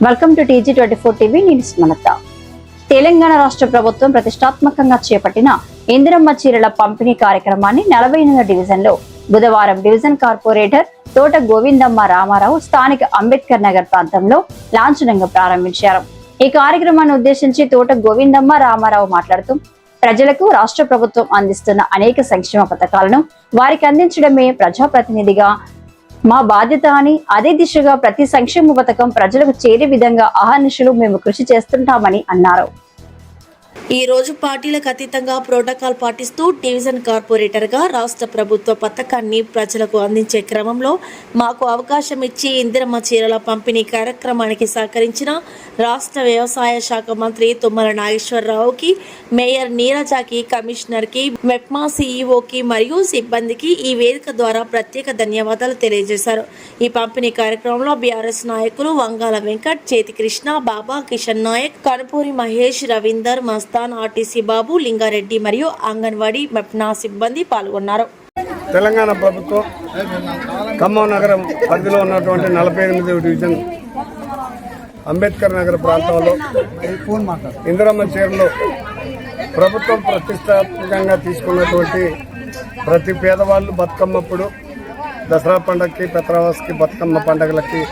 Welcome to TG24 TV. నేను స్మలత. తెలంగాణ రాష్ట్ర ప్రభుత్వం ప్రతిష్టాత్మకంగా చేపట్టిన ఇందిరమ్మ చీరల పంపిణీ కార్యక్రమాన్ని 48వ డివిజన్ లో బుధవారం డివిజన్ కార్పొరేటర్ తోట గోవిందమ్మ రామారావు స్థానిక అంబేద్కర్ నగర్ ప్రాంతంలో లాంఛనంగా ప్రారంభించారు. ఈ కార్యక్రమాన్ని ఉద్దేశించి తోట గోవిందమ్మ రామారావు మాట్లాడుతూ ప్రజలకు రాష్ట్ర ప్రభుత్వం అందిస్తున్న అనేక సంక్షేమ పథకాలను వారికి అందించడమే ప్రజాప్రతినిధిగా మా బాధ్యత అని, అదే దిశగా ప్రతి సంక్షేమ పథకం ప్రజలకు చేరే విధంగా అహర్నిశలు మేము కృషి చేస్తుంటామని అన్నారు. ఈ రోజు పార్టీలకు అతీతంగా ప్రోటోకాల్ పాటిస్తూ డివిజన్ కార్పొరేటర్గా రాష్ట్ర ప్రభుత్వ పథకాన్ని ప్రజలకు అందించే క్రమంలో మాకు అవకాశం ఇచ్చి ఇందిరమ్మ చీరల పంపిణీ కార్యక్రమానికి సహకరించిన రాష్ట్ర వ్యవసాయ శాఖ మంత్రి తుమ్మల నాగేశ్వరరావుకి, మేయర్ నీరజకి, కమిషనర్కి, మెప్మా సీఈఓకి మరియు సిబ్బందికి ఈ వేదిక ద్వారా ప్రత్యేక ధన్యవాదాలు తెలియజేశారు. ఈ పంపిణీ కార్యక్రమంలో బీఆర్ఎస్ నాయకులు వంగాల వెంకట్, చేతి కృష్ణ, బాబా, కిషన్ నాయక్, కనుపూరి మహేష్, రవీందర్, మస్తాన్, ఆర్టీసీ బాబు, లింగారెడ్డి మరియు అంగన్వాడీ మెప్నా సిబ్బంది పాల్గొన్నారు. తెలంగాణ ప్రభుత్వం ఖమ్మం నగరం పరిధిలో ఉన్నటువంటి 48వ డివిజన్ అంబేద్కర్ నగర్ ప్రాంతంలో ఇందిరమ్మ చీరలు ప్రభుత్వం ప్రతిష్టాత్మకంగా తీసుకున్నటువంటి ప్రతి పేదవాళ్ళు బతుకమ్మప్పుడు, దసరా పండగకి, పెత్రావాస్కి, బతుకమ్మ పండుగలకి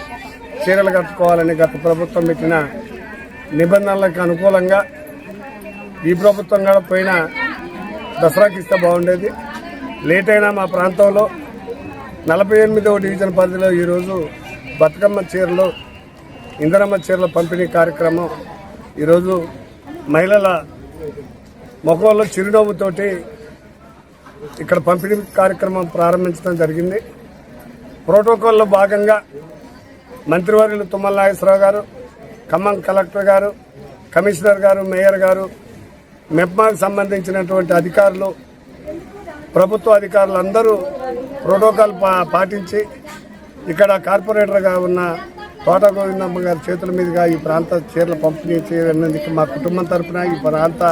చీరలు కట్టుకోవాలని గత ప్రభుత్వం పెట్టిన నిబంధనలకు అనుకూలంగా ఈ ప్రభుత్వం కూడా పోయిన దసరాకి ఇస్తే బాగుండేది. లేట్ అయినా మా ప్రాంతంలో 48వ డివిజన్ పరిధిలో ఈరోజు బతుకమ్మ చీరలు, ఇందిరమ్మ చీరల పంపిణీ కార్యక్రమం ఈరోజు మహిళల ముఖంలో చిరునవ్వుతోటి ఇక్కడ పంపిణీ కార్యక్రమం ప్రారంభించడం జరిగింది. ప్రోటోకాల్లో భాగంగా మంత్రివర్యులు తుమ్మల నాగేశ్వరరావు గారు, ఖమ్మం కలెక్టర్ గారు, కమిషనర్ గారు, మేయర్ గారు, మెప్మాకు సంబంధించినటువంటి అధికారులు, ప్రభుత్వ అధికారులు అందరూ ప్రోటోకాల్ పాటించి ఇక్కడ కార్పొరేటర్గా ఉన్న తోట గోవిందమ్మ గారి చేతుల మీదుగా ఈ ప్రాంత చీరలు పంపిణీ చేయనందుకు మా కుటుంబం తరఫున, ఈ ప్రాంత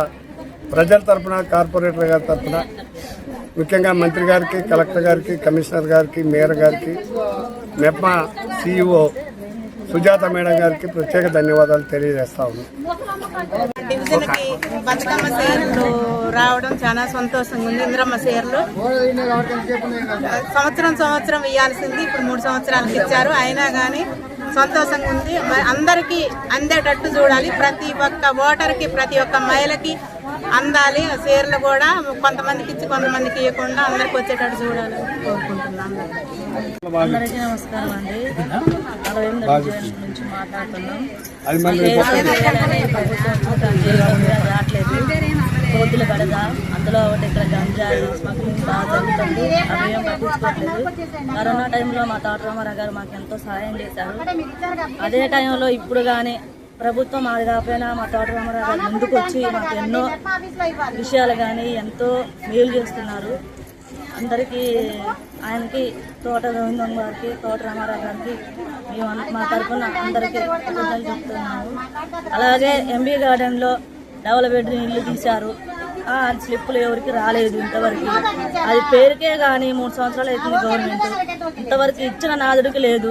ప్రజల తరఫున, కార్పొరేటర్ గారి తరఫున, ముఖ్యంగా మంత్రి గారికి, కలెక్టర్ గారికి, కమిషనర్ గారికి, మేయర్ గారికి, మెప్మా సీఈఓ సుజాత మేడం గారికి ప్రత్యేక ధన్యవాదాలు తెలియజేస్తా ఉన్నాం. డివిజన్కి బతుకమ్మ చీరలు రావడం చాలా సంతోషంగా ఉంది. ఇందిరమ్మ చీరలు సంవత్సరం ఇవ్వాల్సింది ఇప్పుడు 3 సంవత్సరాలకు ఇచ్చారు. అయినా కానీ సంతోషంగా ఉంది. అందరికీ అందేటట్టు చూడాలి. ప్రతి ఒక్క ఓటర్కి, ప్రతి ఒక్క మహిళకి అందాలి. చీరలు కూడా కొంతమందికి ఇచ్చి కొంతమందికి ఇవ్వకుండా అందరికి వచ్చేటట్టు చూడాలని కోరుకుంటున్నాను. అందరికీ నమస్కారం అండి. నుంచి మాట్లాడుతున్నాం. కోతులు గడగ, అందులో ఒకటి ఇక్కడ గంజాయి స్మగ్లింగ్ బాగా జరుగుతుంది. అవి ఏం పట్టించుకోవట్లేదు. కరోనా టైంలో మా తోట రామారావు గారు మాకు ఎంతో సహాయం చేశారు. అదే టైంలో ఇప్పుడు కానీ ప్రభుత్వం మాది కాకపోయినా మా తోట రామారావు గారు ముందుకు వచ్చి మాకు ఎన్నో విషయాలు కానీ ఎంతో మేలు చేస్తున్నారు. అందరికీ ఆయనకి, తోట గోవిందం గారికి, తోట రామారావు గారికి మేము మా తరఫున అందరికీ కృతజ్ఞతలు చెప్తున్నాము. అలాగే ఎంబీ గార్డెన్లో డబుల్ బెడ్రూమ్ ఇల్లు తీశారు. స్లిప్పులు ఎవరికి రాలేదు ఇంతవరకు. అది పేరుకే కానీ 3 సంవత్సరాలు అవుతుంది గవర్నమెంట్. ఇంతవరకు ఇచ్చిన నాదుడికి లేదు.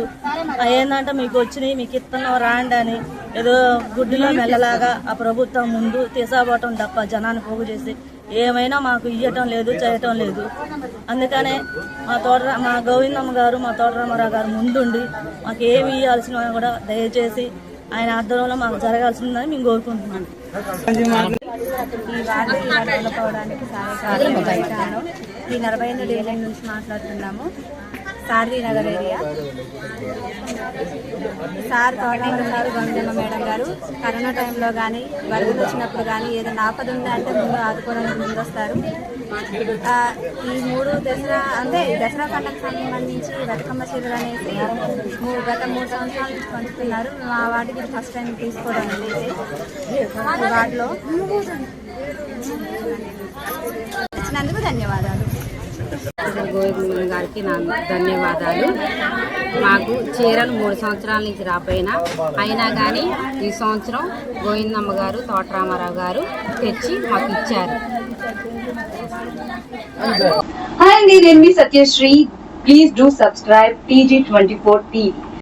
ఏంటంటే మీకు వచ్చినాయి, మీకు ఇస్తున్నాం రాండి అని ఏదో గుడ్డిలో మెల్లలాగా ఆ ప్రభుత్వం ముందు తీసాబోవటం తప్ప జనాన్ని పోగు చేసి ఏమైనా మాకు ఇవ్వటం లేదు, చేయటం లేదు. అందుకనే మా గోవిందమ్మ గారు, మా తోట రామారావు గారు ముందుండి మాకు ఏమి ఇవ్వాల్సిన కూడా దయచేసి ఆయన ఆధ్వర్యంలో మాకు జరగాల్సిందని మేము కోరుకుంటున్నాను. ఈ వార్డు ఇలా డెవలప్ అవడానికి సహాయకారం. ఈ 48 డివిజన్ నుంచి మాట్లాడుతున్నాము. సారథి నగర్ ఏరియా. సార్ తోటంలో సార్ గోవిందమ్మ మేడం గారు కరోనా టైంలో కానీ, వరదలు వచ్చినప్పుడు కానీ ఏదైనా ఆపద ఉంది అంటే ముందు ఆదుకోవడానికి ముందు వస్తారు. ఈ 3 దసరా పండుగకు సంబంధించి బతుకమ్మ చీరలు అనేసి గత 3 సంవత్సరాల నుంచి పంచుతున్నారు. మా వాటికి ఫస్ట్ టైం తీసుకోవడం అనేది వాటిలో ఇచ్చినందుకు ధన్యవాదాలు. గోవిందమ్మ గారికి నా ధన్యవాదాలు. మాకు చీరలు 3 సంవత్సరాల నుంచి రాపోయినా అయినా కానీ ఈ సంవత్సరం గోవిందమ్మ గారు, తోట రామారావు గారు తెచ్చి మాకు ఇచ్చారు. హాయ్ అండి, నేను మీ Satyasri. Please do subscribe TG24 TV.